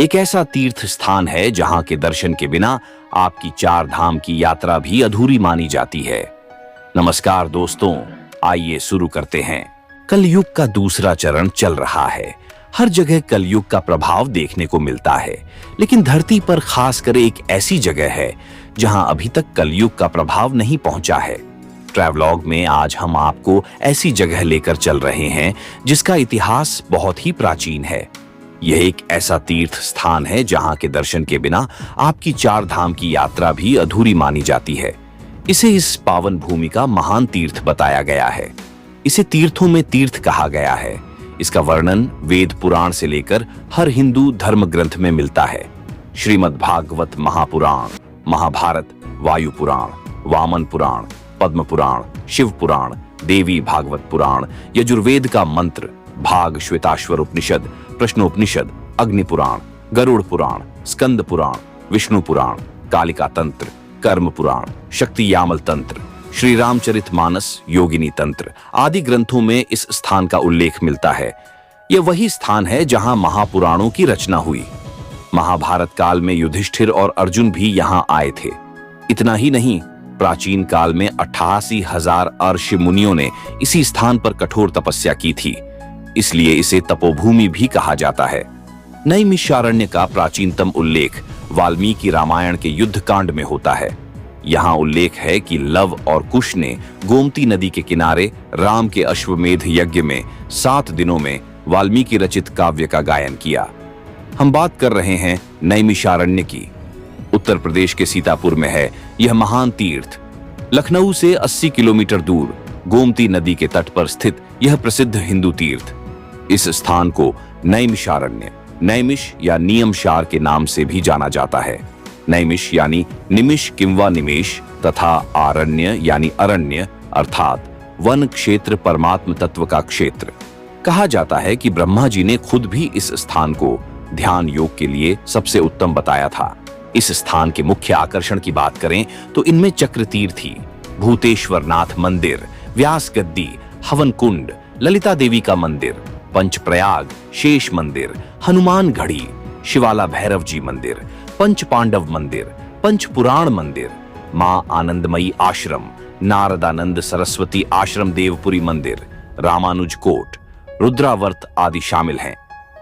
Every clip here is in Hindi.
एक ऐसा तीर्थ स्थान है जहां के दर्शन के बिना आपकी चार धाम की यात्रा भी अधूरी मानी जाती है। नमस्कार दोस्तों, आइए शुरू करते हैं। कलयुग का दूसरा चरण चल रहा है। हर जगह कलयुग का प्रभाव देखने को मिलता है, लेकिन धरती पर खासकर एक ऐसी जगह है जहां अभी तक कलयुग का प्रभाव नहीं पहुंचा है। ट्रैवलॉग में आज हम आपको ऐसी जगह लेकर चल रहे हैं जिसका इतिहास बहुत ही प्राचीन है। यह एक ऐसा तीर्थ स्थान है जहां के दर्शन के बिना आपकी चार धाम की यात्रा भी अधूरी मानी जाती है। इसे इस पावन भूमि का महान तीर्थ बताया गया है। इसे तीर्थों में तीर्थ कहा गया है। इसका वर्णन वेद पुराण से लेकर हर हिंदू धर्म ग्रंथ में मिलता है। श्रीमद् भागवत महापुराण, महाभारत, वायु पुराण, वामन पुराण, पद्म पुराण, शिव पुराण, देवी भागवत पुराण, यजुर्वेद का मंत्र, भाग श्वेताश्वर उपनिषद, प्रश्नोपनिषद, अग्नि पुराण, गरुड़ पुराण, स्कंद पुराण, विष्णु पुराण, कालिका तंत्र, कर्म पुराण, शक्ति यामल तंत्र, श्री रामचरितमानस, योगिनी तंत्र आदि ग्रंथों में इस स्थान का उल्लेख मिलता है। यह वही स्थान है जहां महापुराणों की रचना हुई। महाभारत काल में युधिष्ठिर और अर्जुन भी यहां आए थे। इतना ही नहीं, प्राचीन काल में 88,000 ऋषि मुनियों ने इसी स्थान पर कठोर तपस्या की थी, इसलिए इसे तपोभूमि भी कहा जाता है। नैमिषारण्य का प्राचीनतम उल्लेख वाल्मीकि रामायण के युद्ध कांड में होता है। यहाँ उल्लेख है कि लव और कुश ने गोमती नदी के किनारे राम के अश्वमेध यज्ञ में 7 दिनों में वाल्मीकि रचित काव्य का गायन किया। हम बात कर रहे हैं नैमिषारण्य की। उत्तर प्रदेश के सीतापुर में है यह महान तीर्थ। लखनऊ से 80 किलोमीटर दूर गोमती नदी के तट पर स्थित यह प्रसिद्ध हिंदू तीर्थ। इस स्थान को नैमिषारण्य, नैमिष या नियमशार के नाम से भी जाना जाता है। नैमिष यानी निमिष किंवा निमेष तथा आरण्य यानी अरण्य अर्थात वन क्षेत्र, परमात्म तत्व का क्षेत्र। कहा जाता है कि ब्रह्मा जी ने खुद भी इस स्थान को ध्यान योग के लिए सबसे उत्तम बताया था। इस स्थान के मुख्य आकर्षण की बात करें तो इनमें चक्रतीर्थी, भूतेश्वरनाथ मंदिर, व्यास गद्दी, हवन कुंड, ललिता देवी का मंदिर, पंचप्रयाग, शेष मंदिर, हनुमान घड़ी, शिवाला भैरव जी मंदिर, पंच पांडव मंदिर, पंच पुराण मंदिर, मां आनंदमयी आश्रम, नारदानंद सरस्वती आश्रम देवपुरी मंदिर, रामानुज कोट, रुद्रावर्त आदि शामिल हैं।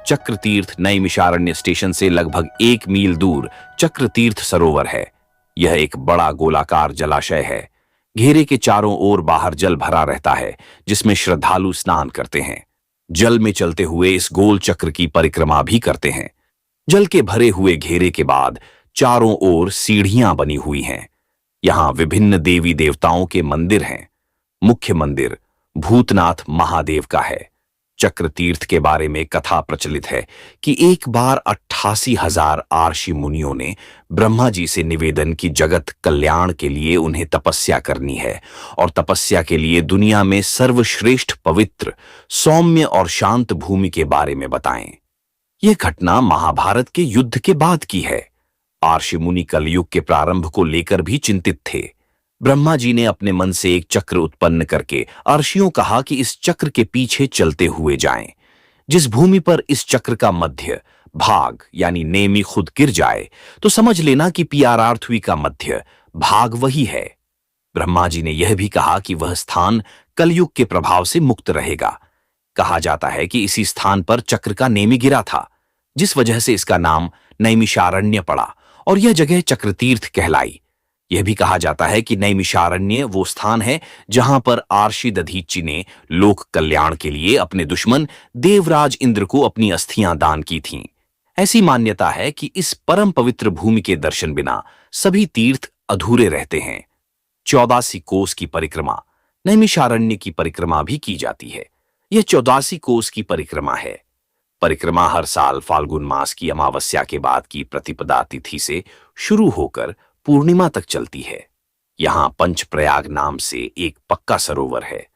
चक्रतीर्थ नैमिषारण्य स्टेशन से लगभग 1 मील दूर चक्रतीर्थ सरोवर है। यह एक बड़ा गोलाकार जलाशय है। घेरे के चारों ओर बाहर जल भरा रहता है, जिसमें श्रद्धालु स्नान करते हैं। जल में चलते हुए इस गोल चक्र की परिक्रमा भी करते हैं। जल के भरे हुए घेरे के बाद चारों ओर सीढ़ियां बनी हुई हैं। यहां विभिन्न देवी देवताओं के मंदिर हैं। मुख्य मंदिर भूतनाथ महादेव का है। चक्रतीर्थ के बारे में कथा प्रचलित है कि एक बार 88,000 ऋषि मुनियों ने ब्रह्मा जी से निवेदन की जगत कल्याण के लिए उन्हें तपस्या करनी है और तपस्या के लिए दुनिया में सर्वश्रेष्ठ पवित्र, सौम्य और शांत भूमि के बारे में बताएं। यह घटना महाभारत के युद्ध के बाद की है। ऋषि मुनि कलयुग के प्रारंभ को लेकर भी चिंतित थे। ब्रह्मा जी ने अपने मन से एक चक्र उत्पन्न करके ऋषियों कहा कि इस चक्र के पीछे चलते हुए जाएं। जिस भूमि पर इस चक्र का मध्य भाग यानी नेमि खुद गिर जाए तो समझ लेना कि पृथ्वी का मध्य भाग वही है। ब्रह्मा जी ने यह भी कहा कि वह स्थान कलयुग के प्रभाव से मुक्त रहेगा। कहा जाता है कि इसी स्थान पर चक्र का नेमि गिरा था, जिस वजह से इसका नाम नैमिषारण्य पड़ा और यह जगह चक्रतीर्थ कहलाई। यह भी कहा जाता है कि नैमिषारण्य वो स्थान है जहां पर ऋषि दधीचि ने लोक कल्याण के लिए अपने दुश्मन देवराज इंद्र को अपनी अस्थियां दान की थीं। ऐसी मान्यता है कि इस परम पवित्र भूमि के दर्शन बिना सभी तीर्थ अधूरे रहते हैं। 84 कोस की परिक्रमा, नैमिषारण्य की परिक्रमा भी की जाती है। यह 84 कोस की परिक्रमा है। परिक्रमा हर साल फाल्गुन मास की अमावस्या के बाद की प्रतिपदा तिथि से शुरू होकर पूर्णिमा तक चलती है। यहाँ पंचप्रयाग नाम से एक पक्का सरोवर है।